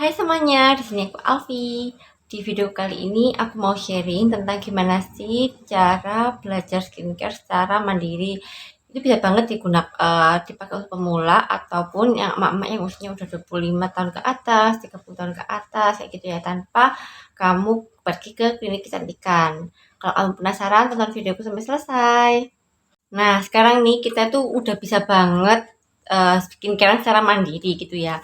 Hai semuanya, di sini aku Alfi. Di video kali ini aku mau sharing tentang gimana sih cara belajar skincare secara mandiri. Itu bisa banget dipakai untuk pemula ataupun yang emak-emak yang usianya udah 25 tahun ke atas, 30 tahun ke atas kayak gitu ya, tanpa kamu pergi ke klinik kecantikan. Kalau kamu penasaran, tonton videoku sampai selesai. Nah, sekarang nih kita tuh udah bisa banget skincare secara mandiri gitu ya.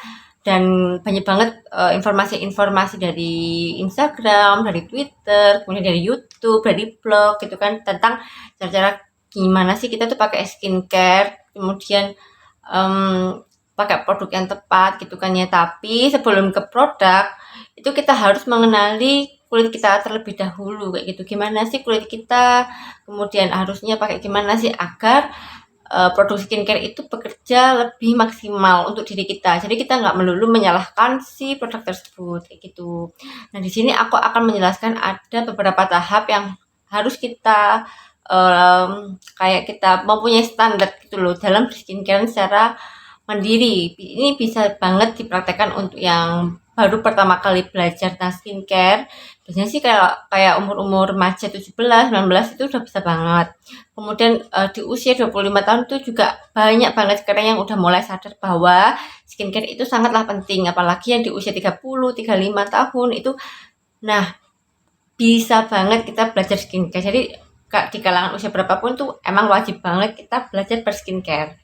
Dan banyak banget informasi-informasi dari Instagram, dari Twitter, kemudian dari YouTube, dari blog gitu kan tentang cara-cara gimana sih kita tuh pakai skincare, kemudian em, pakai produk yang tepat gitu kan ya. Tapi sebelum ke produk, itu kita harus mengenali kulit kita terlebih dahulu kayak gitu. Gimana sih kulit kita, kemudian harusnya pakai gimana sih agar produk skincare itu bekerja lebih maksimal untuk diri kita. Jadi kita nggak melulu menyalahkan si produk tersebut kayak gitu. Nah, di sini aku akan menjelaskan ada beberapa tahap yang harus kita kayak kita mempunyai standar gitu loh dalam skincare secara mandiri. Ini bisa banget dipraktekkan untuk yang baru pertama kali belajar tentang skincare. Biasanya sih kayak kayak umur-umur remaja 17, 19 itu udah bisa banget. Kemudian di usia 25 tahun itu juga banyak banget sekarang yang udah mulai sadar bahwa skincare itu sangatlah penting. Apalagi yang di usia 30, 35 tahun itu. Nah, bisa banget kita belajar skincare. Jadi di kalangan usia berapapun tuh emang wajib banget kita belajar berskincare.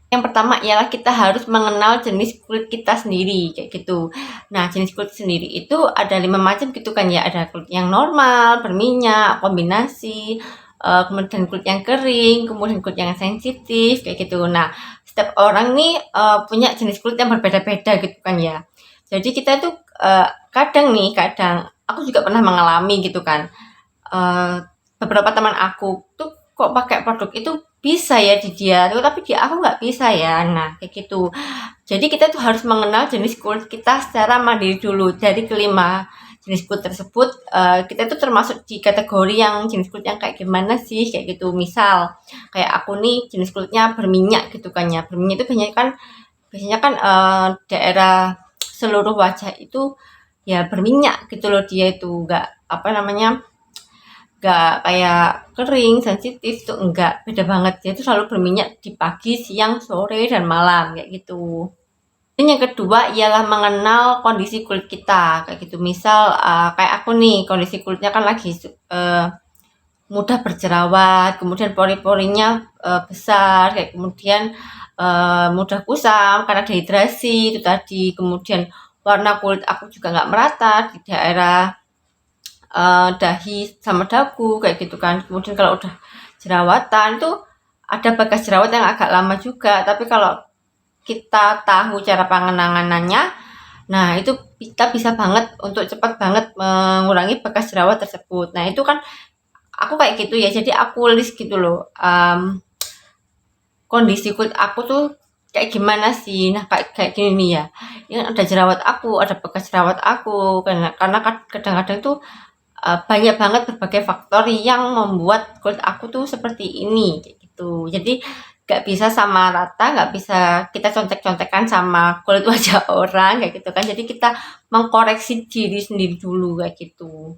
Yang pertama ialah kita harus mengenal jenis kulit kita sendiri kayak gitu. Nah, jenis kulit sendiri itu ada 5 macam gitu kan ya. Ada kulit yang normal, berminyak, kombinasi, kemudian kulit yang kering, kemudian kulit yang sensitif kayak gitu. Nah, setiap orang nih punya jenis kulit yang berbeda-beda gitu kan ya. Jadi kita tuh kadang aku juga pernah mengalami gitu kan. eh, Beberapa teman aku tuh kok pakai produk itu bisa ya di dia tuh, tapi di aku nggak bisa ya. Nah, kayak gitu. Jadi kita tuh harus mengenal jenis kulit kita secara mandiri dulu. Dari kelima jenis kulit tersebut, kita tuh termasuk di kategori yang jenis kulit yang kayak gimana sih, kayak gitu. Misal, kayak aku nih jenis kulitnya berminyak gitu kan ya. Berminyak itu biasanya kan daerah seluruh wajah itu ya berminyak gitu loh, dia itu nggak apa namanya, nggak kayak kering, sensitif tuh enggak, beda banget. Dia tuh selalu berminyak di pagi, siang, sore, dan malam kayak gitu. Dan yang kedua ialah mengenal kondisi kulit kita kayak gitu. Misal kayak aku nih, kondisi kulitnya kan lagi mudah berjerawat, kemudian pori-porinya besar, kayak kemudian mudah kusam karena dehidrasi itu tadi. Kemudian warna kulit aku juga nggak merata di daerah dahi sama dagu kayak gitu kan. Kemudian kalau udah jerawatan tuh ada bekas jerawat yang agak lama juga, tapi kalau kita tahu cara penanganannya, nah itu kita bisa banget untuk cepat banget mengurangi bekas jerawat tersebut. Nah, itu kan aku kayak gitu ya, jadi aku list gitu loh, kondisi kulit aku tuh kayak gimana sih. Nah, kayak kayak gini nih ya, ini kan ada jerawat aku, ada bekas jerawat aku, karena kadang-kadang tuh banyak banget berbagai faktor yang membuat kulit aku tuh seperti ini kayak gitu. Jadi nggak bisa sama rata, nggak bisa kita contek-contekan sama kulit wajah orang kayak gitu kan. Jadi kita mengkoreksi diri sendiri dulu kayak gitu.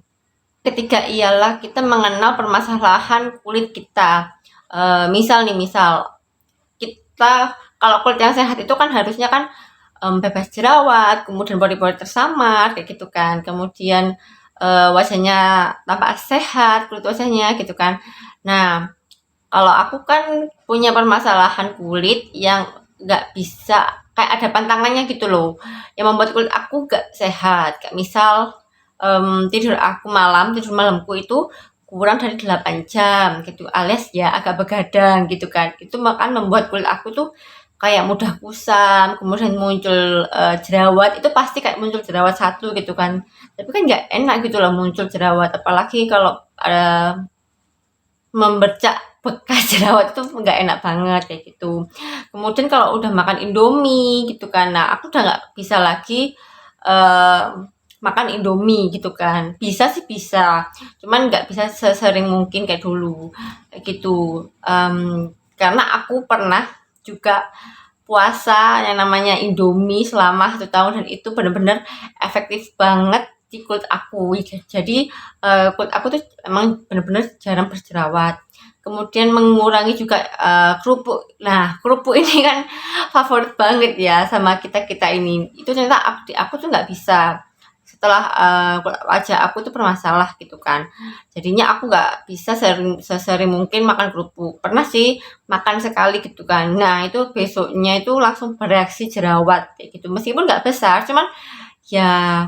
Ketiga ialah kita mengenal permasalahan kulit kita. Misal kita kalau kulit yang sehat itu kan harusnya kan bebas jerawat, kemudian pori-pori tersamar kayak gitu kan. Kemudian wajahnya tampak sehat, kulit wajahnya gitu kan. Nah, kalau aku kan punya permasalahan kulit yang nggak bisa, kayak ada pantangannya gitu loh, yang membuat kulit aku nggak sehat. Kayak misal tidur malamku itu kurang dari 8 jam gitu, alias ya agak begadang gitu kan. Itu makan membuat kulit aku tuh kayak mudah kusam, kemudian muncul jerawat, itu pasti kayak muncul jerawat satu gitu kan. Tapi kan nggak enak gitu loh muncul jerawat, apalagi kalau membercak bekas jerawat itu nggak enak banget kayak gitu. Kemudian kalau udah makan Indomie gitu kan, nah aku udah nggak bisa lagi eh, makan Indomie gitu kan. Bisa sih bisa, cuman nggak bisa sesering mungkin kayak dulu kayak gitu. Karena aku pernah juga puasa yang namanya Indomie selama 1 tahun, dan itu bener-bener efektif banget di kulit aku. Jadi kulit aku tuh emang bener-bener jarang berjerawat. Kemudian mengurangi juga kerupuk. Nah, kerupuk ini kan favorit banget ya sama kita-kita ini. Itu ternyata aku tuh nggak bisa. Setelah wajah aku tuh bermasalah gitu kan. Jadinya aku nggak bisa sesering mungkin makan kerupuk. Pernah sih makan sekali gitu kan. Nah, itu besoknya itu langsung bereaksi jerawat kayak gitu. Meskipun nggak besar, cuman ya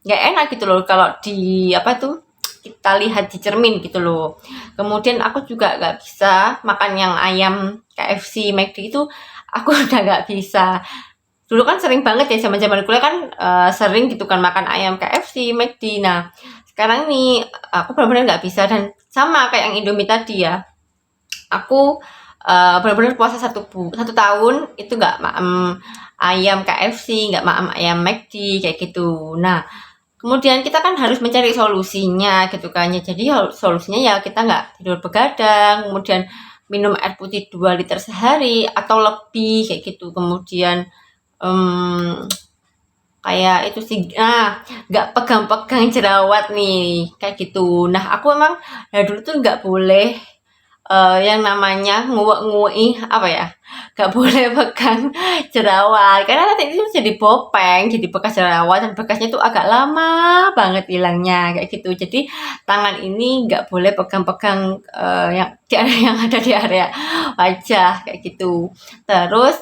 nggak enak gitu loh kalau di apa tuh kita lihat di cermin gitu loh. Kemudian aku juga nggak bisa makan yang ayam KFC, McD itu aku udah nggak bisa. Dulu kan sering banget ya zaman-zaman kuliah kan sering gitu kan makan ayam KFC, McD. Nah, sekarang nih aku benar-benar nggak bisa, dan sama kayak yang Indomie tadi ya. Aku benar-benar puasa 1 tahun itu nggak maem ayam KFC, nggak maem ayam McD kayak gitu. Nah, kemudian kita kan harus mencari solusinya gitu kan ya. Jadi solusinya ya kita nggak tidur begadang, kemudian minum air putih 2 liter sehari atau lebih kayak gitu. Kemudian um, kayak itu sih, nggak pegang-pegang jerawat nih kayak gitu. Nah, aku emang dari dulu tuh nggak boleh yang namanya nguek-nguei apa ya, nggak boleh pegang jerawat karena nanti itu jadi bopeng, jadi bekas jerawat, dan bekasnya itu agak lama banget hilangnya kayak gitu. Jadi tangan ini nggak boleh pegang-pegang yang di area yang ada di area wajah kayak gitu. Terus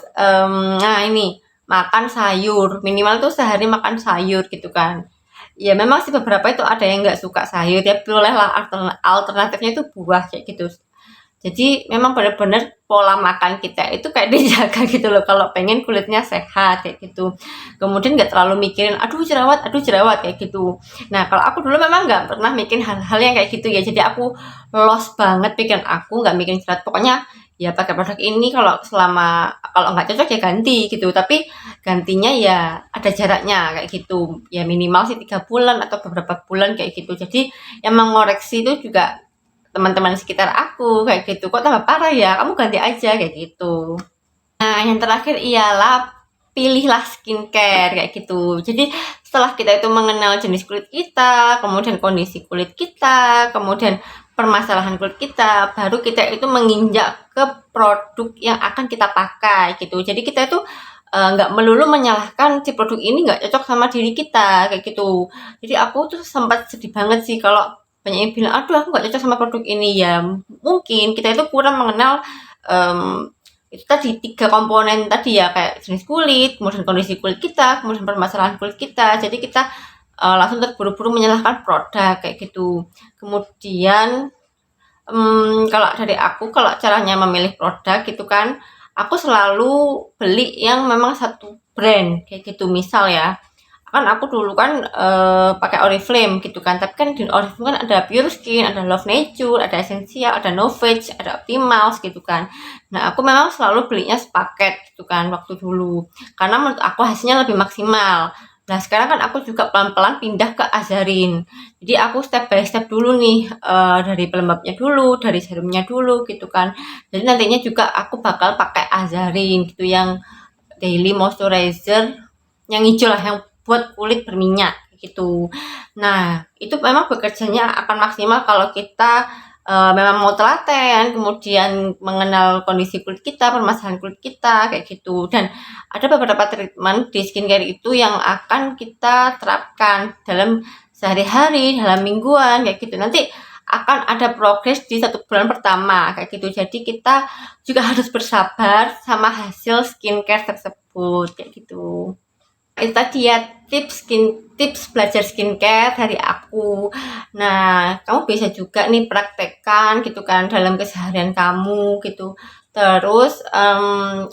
nah ini makan sayur, minimal tuh sehari makan sayur gitu kan. Ya memang sih beberapa itu ada yang nggak suka sayur, ya bolehlah alternatifnya itu buah kayak gitu. Jadi memang benar-benar pola makan kita itu kayak dijaga gitu loh kalau pengen kulitnya sehat kayak gitu. Kemudian nggak terlalu mikirin aduh jerawat kayak gitu. Nah, kalau aku dulu memang nggak pernah mikirin hal-hal yang kayak gitu ya. Jadi aku lost banget pikiran aku, nggak mikirin jerawat. Pokoknya ya pakai produk ini, kalau nggak cocok ya ganti gitu. Tapi gantinya ya ada jaraknya kayak gitu. Ya minimal sih 3 bulan atau beberapa bulan kayak gitu. Jadi yang mengoreksi itu juga teman-teman sekitar aku kayak gitu, kok tambah parah ya, kamu ganti aja kayak gitu. Nah, yang terakhir ialah pilihlah skincare kayak gitu. Jadi setelah kita itu mengenal jenis kulit kita, kemudian kondisi kulit kita, kemudian permasalahan kulit kita, baru kita itu menginjak ke produk yang akan kita pakai gitu. Jadi kita itu nggak melulu menyalahkan si produk ini nggak cocok sama diri kita kayak gitu. Jadi aku tuh sempat sedih banget sih kalau banyak yang bilang, aduh aku nggak cocok sama produk ini. Ya mungkin kita itu kurang mengenal em, itu tadi 3 komponen tadi ya, kayak jenis kulit, kemudian kondisi kulit kita, kemudian permasalahan kulit kita. Jadi kita langsung terburu-buru menyalahkan produk kayak gitu. Kemudian kalau dari aku, kalau caranya memilih produk gitu kan, aku selalu beli yang memang satu brand kayak gitu. Misal ya, kan aku dulu kan pakai Oriflame gitu kan, tapi kan di Oriflame kan ada Pure Skin, ada Love Nature, ada Essential, ada Novage, ada Optimals gitu kan. Nah, aku memang selalu belinya sepaket gitu kan waktu dulu, karena menurut aku hasilnya lebih maksimal. Nah, sekarang kan aku juga pelan-pelan pindah ke Azarin. Jadi aku step by step dulu nih, dari pelembabnya dulu, dari serumnya dulu gitu kan. Jadi nantinya juga aku bakal pakai Azarin gitu, yang daily moisturizer yang hijau lah, yang buat kulit berminyak gitu. Nah, itu memang bekerjanya akan maksimal kalau kita memang mau telaten, kemudian mengenal kondisi kulit kita, permasalahan kulit kita kayak gitu. Dan ada beberapa treatment di skincare itu yang akan kita terapkan dalam sehari-hari, dalam mingguan kayak gitu. Nanti akan ada progres di 1 bulan pertama kayak gitu. Jadi kita juga harus bersabar sama hasil skincare tersebut kayak gitu. Itu tadi ya tips belajar skincare dari aku. Nah, kamu bisa juga nih praktekkan gitu kan dalam keseharian kamu gitu. Terus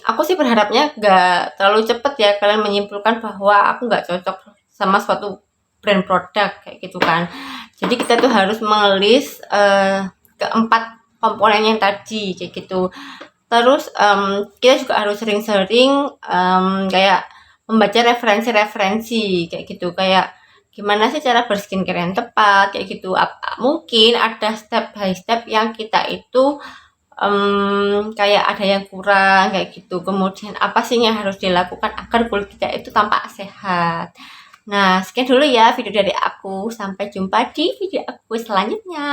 aku sih berharapnya nggak terlalu cepet ya kalian menyimpulkan bahwa aku nggak cocok sama suatu brand produk kayak gitu kan. Jadi kita tuh harus mengelis keempat komponen yang tadi kayak gitu. Terus kita juga harus sering-sering kayak membaca referensi-referensi kayak gitu, kayak gimana sih cara berskincare yang tepat kayak gitu. Mungkin ada step by step yang kita itu kayak ada yang kurang kayak gitu. Kemudian apa sih yang harus dilakukan agar kulit kita itu tampak sehat. Nah, sekian dulu ya video dari aku. Sampai jumpa di video aku selanjutnya.